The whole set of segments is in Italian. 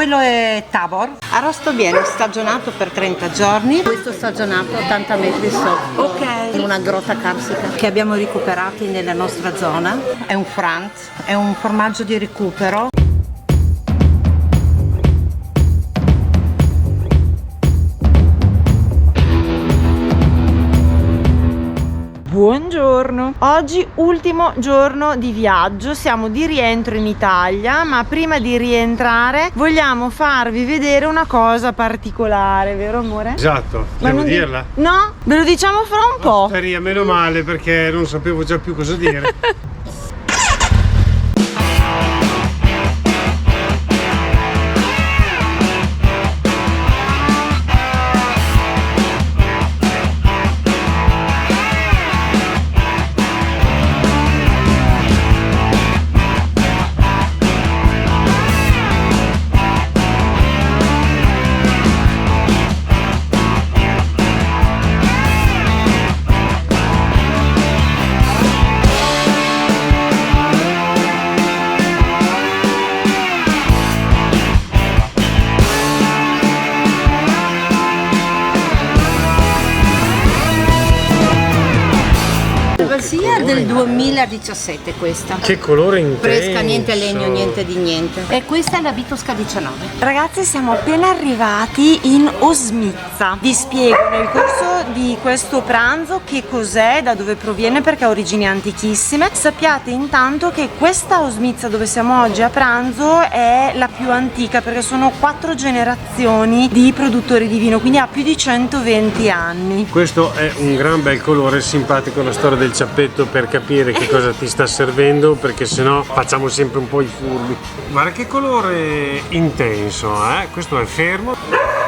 quello è Tabor. Arrosto viene stagionato per 30 giorni. Questo stagionato 80 metri sotto, ok, in una grotta carsica che abbiamo recuperati nella nostra zona. È un Frant, è un formaggio di recupero. Buongiorno, oggi ultimo giorno di viaggio, siamo di rientro in Italia, ma prima di rientrare vogliamo farvi vedere una cosa particolare, vero amore? Esatto, Ma devo non dirla? No, ve lo diciamo fra un po'. Osteria, meno male perché non sapevo già più cosa dire. Sia del 2017 questa. Che colore intenso! Fresca, niente legno, niente di niente. E questa è la Vitosca 19. Ragazzi, siamo appena arrivati in Osmizza. Vi spiego nel corso di questo pranzo che cos'è, da dove proviene, perché ha origini antichissime. Sappiate intanto che questa Osmizza dove siamo oggi a pranzo è la più antica, perché sono 4 generazioni di produttori di vino, quindi ha più di 120 anni. Questo è un gran bel colore, simpatico, la storia del ciappetto per capire che cosa ti sta servendo, perché sennò facciamo sempre un po' i furbi. Guarda che colore intenso, questo è fermo.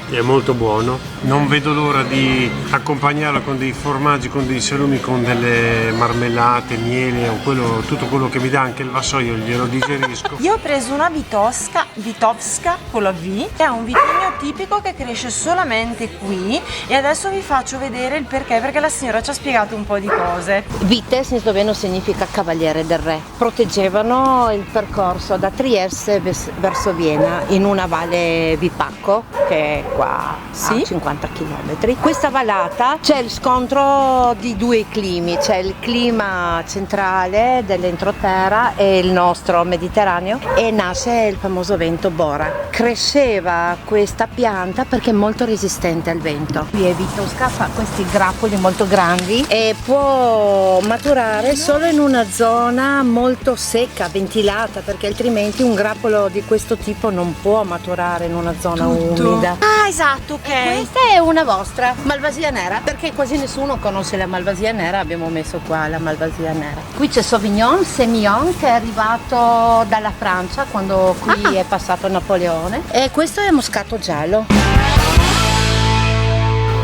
È molto buono, non vedo l'ora di accompagnarlo con dei formaggi, con dei salumi, con delle marmellate, miele o tutto quello che mi dà anche il vassoio, glielo digerisco. Io ho preso una Vitovska con la V, è un vitigno tipico che cresce solamente qui e adesso vi faccio vedere il perché la signora ci ha spiegato un po' di cose. Vites in sloveno significa cavaliere del re. Proteggevano il percorso da Trieste verso Vienna in una valle Vipacco che è qua a 50 km. Questa vallata c'è il scontro di due climi, c'è il clima centrale dell'entroterra e il nostro mediterraneo, e nasce il famoso vento Bora. Cresceva questa pianta perché è molto resistente al vento. Qui è Vitosca, fa questi grappoli molto grandi e può maturare solo in una zona molto secca, ventilata, perché altrimenti un grappolo di questo tipo non può maturare in una zona umida. Ah, esatto, ok. Questa è una vostra Malvasia nera, perché quasi nessuno conosce la Malvasia nera, abbiamo messo qua la Malvasia nera. Qui c'è Sauvignon, Semillon, che è arrivato dalla Francia quando qui è passato Napoleone, e questo è Moscato giallo.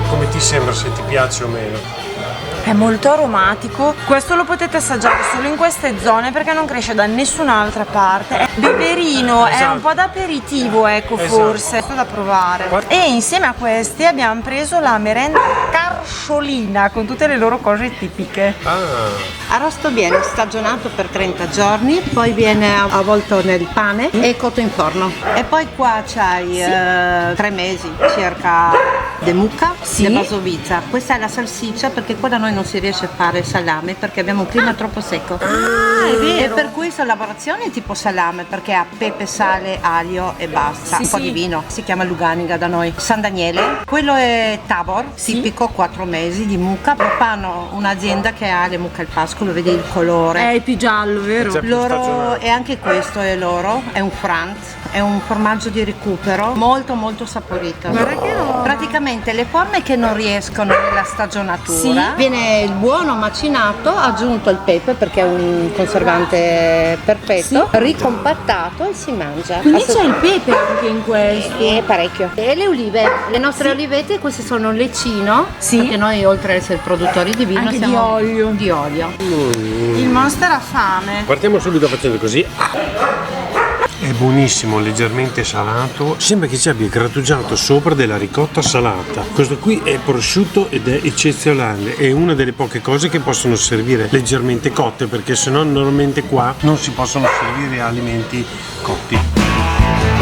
Come ti sembra, se ti piace o meno? È molto aromatico, questo lo potete assaggiare solo in queste zone perché non cresce da nessun'altra parte. È beverino, è un po' da aperitivo, ecco, forse, da provare. E insieme a questi abbiamo preso la merenda carciolina con tutte le loro cose tipiche. Arrosto viene stagionato per 30 giorni, poi viene avvolto nel pane e cotto in forno. E poi qua c'hai 3 mesi circa di mucca, di basovizza. Questa è la salsiccia, perché qua da noi non si riesce a fare salame perché abbiamo un clima troppo secco. È vero. E per questa lavorazione è tipo salame, perché ha pepe, sale, aglio e basta. Un po' di vino. Si chiama Luganiga da noi. San Daniele. Quello è Tabor, tipico, 4 mesi di mucca. Fanno un'azienda che ha le mucche al pascolo, vedi il colore. È più giallo, vero? Loro, e anche questo è loro, è un Frant, è un formaggio di recupero molto molto saporito. Guarda che roba. Praticamente le forme che non riescono nella stagionatura, viene il buono macinato, aggiunto il pepe perché è un conservante perfetto, ricompattato e si mangia. Quindi c'è il pepe anche in questo. E parecchio. E le olive, le nostre olivette, queste sono Lecino, perché noi oltre ad essere produttori di vino anche siamo di olio. Il monster ha fame. Partiamo subito facendo così. È buonissimo, leggermente salato. Sembra che ci abbia grattugiato sopra della ricotta salata. Questo qui è prosciutto ed è eccezionale. È una delle poche cose che possono servire leggermente cotte, perché sennò normalmente qua non si possono servire alimenti cotti.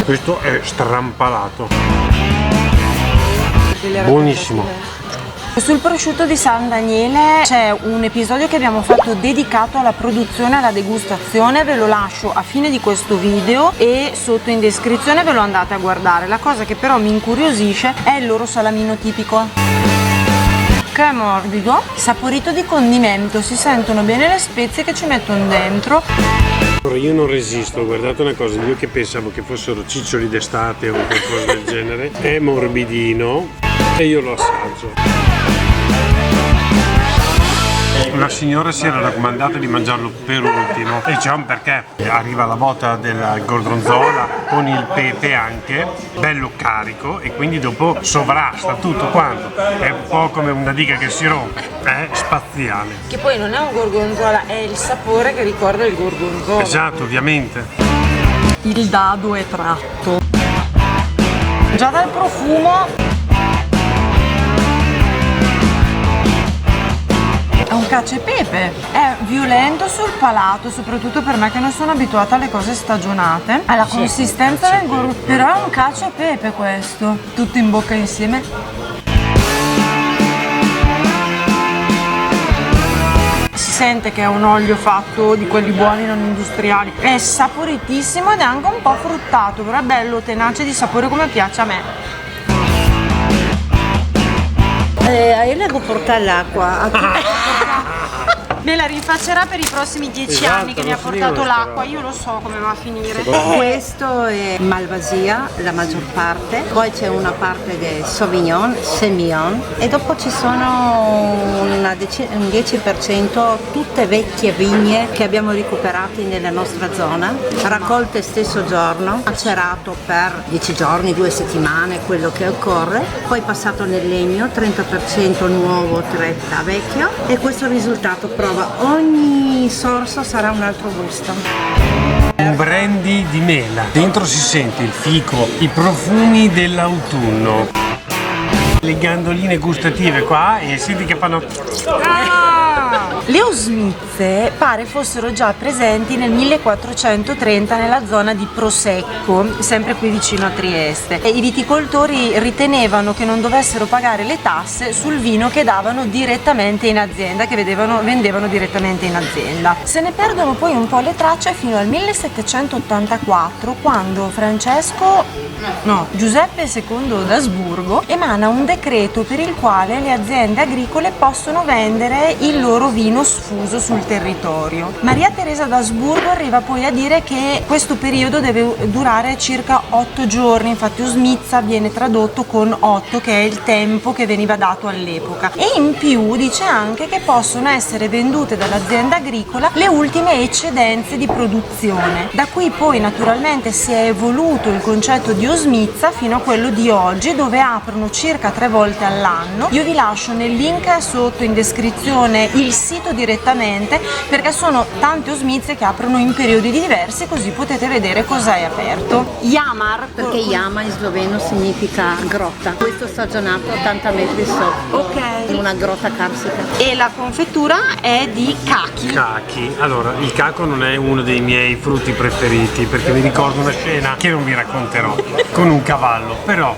Questo è strampalato. Buonissimo. Sul prosciutto di San Daniele c'è un episodio che abbiamo fatto dedicato alla produzione e alla degustazione, ve lo lascio a fine di questo video e sotto in descrizione ve lo andate a guardare. La cosa che però mi incuriosisce è il loro salamino tipico, che è morbido, saporito di condimento, si sentono bene le spezie che ci mettono dentro. Io non resisto, guardate una cosa, io che pensavo che fossero ciccioli d'estate o qualcosa del genere, è morbidino e io lo assaggio. La signora si era raccomandata di mangiarlo per ultimo e c'è un perché. Arriva la botta del gorgonzola con il pepe anche, bello carico, e quindi dopo sovrasta tutto quanto. È un po' come una diga che si rompe, è spaziale. Che poi non è un gorgonzola, è il sapore che ricorda il gorgonzola. Esatto, ovviamente. Il dado è tratto. Già dal profumo è un cacio e pepe, è violento sul palato, soprattutto per me che non sono abituata alle cose stagionate. Ha la consistenza del gorgonzola, però è un cacio e pepe questo, tutto in bocca insieme. Si sente che è un olio fatto di quelli buoni, non industriali. È saporitissimo ed è anche un po' fruttato, però è bello, tenace di sapore come piace a me. Io devo portare l'acqua. Me la rinfaccerà per i prossimi 10 anni che mi ha portato l'acqua, io lo so come va a finire. Questo è Malvasia, la maggior parte, poi c'è una parte del Sauvignon, Semillon, e dopo ci sono un 10% tutte vecchie vigne che abbiamo recuperate nella nostra zona, raccolte stesso giorno, macerato per 10 giorni, 2 settimane, quello che occorre, poi passato nel legno, 30% nuovo, 30% vecchio, e questo risultato prova ogni sorso sarà un altro gusto. Un brandy di mela, dentro si sente il fico, i profumi dell'autunno, le gandoline gustative qua, e senti che fanno... Le osmizze pare fossero già presenti nel 1430 nella zona di Prosecco, sempre qui vicino a Trieste, e i viticoltori ritenevano che non dovessero pagare le tasse sul vino che davano direttamente in azienda, che vendevano direttamente in azienda. Se ne perdono poi un po' le tracce fino al 1784, quando Giuseppe II d'Asburgo emana un decreto per il quale le aziende agricole possono vendere il loro vino sfuso sul territorio. Maria Teresa d'Asburgo arriva poi a dire che questo periodo deve durare circa 8 giorni, infatti osmizza viene tradotto con 8, che è il tempo che veniva dato all'epoca, e in più dice anche che possono essere vendute dall'azienda agricola le ultime eccedenze di produzione. Da qui poi naturalmente si è evoluto il concetto di osmizza fino a quello di oggi, dove aprono circa 3 volte all'anno. Io vi lascio nel link sotto in descrizione il sito direttamente, perché sono tante osmizie che aprono in periodi diversi, così potete vedere cosa è aperto. Jamar, Perché Jama in sloveno significa grotta. Questo stagionato 80 metri sotto, in una grotta carsica. e la confettura è di cachi. Cachi. Allora, il caco non è uno dei miei frutti preferiti, perché mi ricordo una scena che non vi racconterò, con un cavallo, però...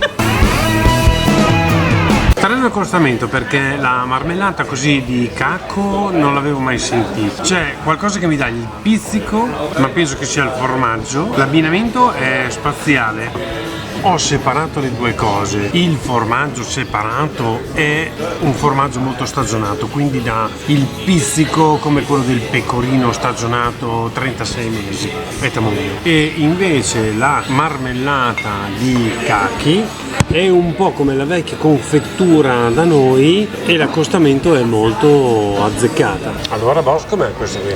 Strano accostamento, perché la marmellata così di cacco non l'avevo mai sentita. C'è qualcosa che mi dà il pizzico, ma penso che sia il formaggio. L'abbinamento è spaziale. Ho separato le due cose. Il formaggio separato è un formaggio molto stagionato, quindi dà il pizzico come quello del pecorino stagionato 36 mesi. E invece la marmellata di cachi è un po' come la vecchia confettura da noi, e l'accostamento è molto azzeccata. Allora Boss, com'è questo qui?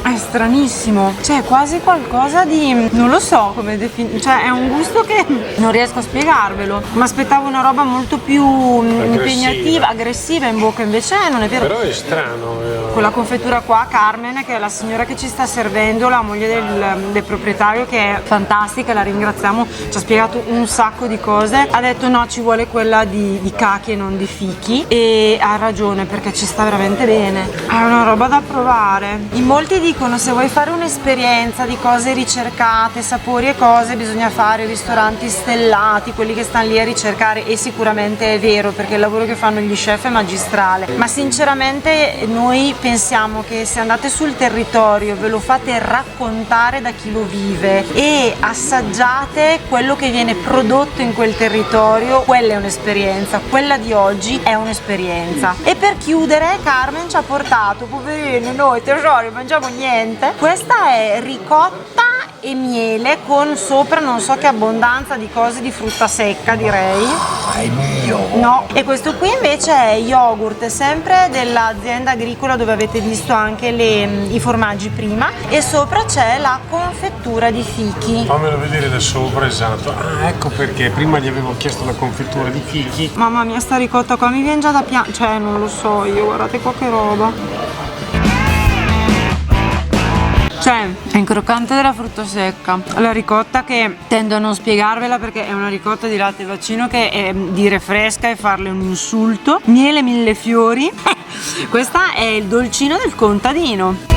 È stranissimo, cioè quasi qualcosa di, non lo so come definire, cioè è un gusto che non riesco a spiegarvelo. Mi aspettavo una roba molto più impegnativa, aggressiva in bocca, invece non è vero. Però è strano. Con la confettura qua, Carmen, che è la signora che ci sta servendo, la moglie del proprietario, che è fantastica, la ringraziamo, ci ha spiegato un sacco di cose, ha detto no, ci vuole quella di cachi e non di fichi, e ha ragione, perché ci sta veramente bene, è una roba da provare. In molti dicono se vuoi fare un'esperienza di cose ricercate, sapori e cose, bisogna fare ristoranti stellati, quelli che stanno lì a ricercare, e sicuramente è vero perché il lavoro che fanno gli chef è magistrale, ma sinceramente noi pensiamo che se andate sul territorio ve lo fate raccontare da chi lo vive e assaggiate quello che viene prodotto in quel territorio, quella è un'esperienza, quella di oggi è un'esperienza. E per chiudere Carmen ci ha portato, poverini noi tesori, mangiamo niente, questa è ricotta e miele con sopra non so che abbondanza di cose di frutta secca, direi. È mio! No, e questo qui invece è yogurt, sempre dell'azienda agricola dove avete visto anche i formaggi prima, e sopra c'è la confettura di fichi. Fammelo vedere da sopra, esatto. Ah, ecco perché prima gli avevo chiesto la confettura di fichi. Mamma mia, sta ricotta qua mi viene già da piangere, cioè non lo so io, guardate qua che roba. Cioè, è croccante della frutta secca. La ricotta, che tendo a non spiegarvela perché è una ricotta di latte vaccino che è dire fresca e farle un insulto. Miele mille fiori. Questa è il dolcino del contadino.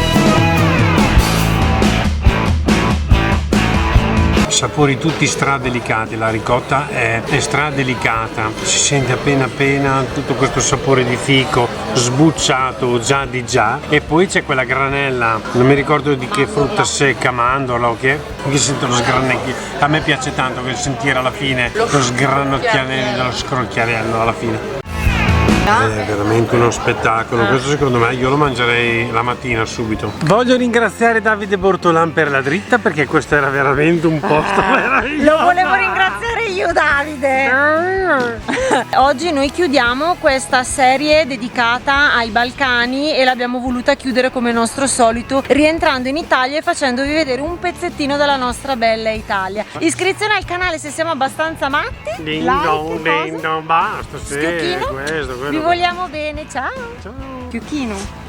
Sapori tutti stradelicati, la ricotta è stradelicata, si sente appena tutto questo sapore di fico sbucciato già di già, e poi c'è quella granella, non mi ricordo di che frutta secca, mandorla o che sento lo sgranocchiare. A me piace tanto che sentire alla fine lo sgranocchiare dello scrocchiarello alla fine. È veramente uno spettacolo, questo secondo me io lo mangerei la mattina subito. Voglio ringraziare Davide Bortolan per la dritta, perché questo era veramente un posto meraviglioso. Lo volevo ringraziare io, Davide. Oggi noi chiudiamo questa serie dedicata ai Balcani e l'abbiamo voluta chiudere come nostro solito, rientrando in Italia e facendovi vedere un pezzettino della nostra bella Italia. Iscrizione al canale se siamo abbastanza matti. Ding like, dong, ding dong, basta, sì, Schioccino. questo. Vi vogliamo bene, ciao. Ciao. Schioccino.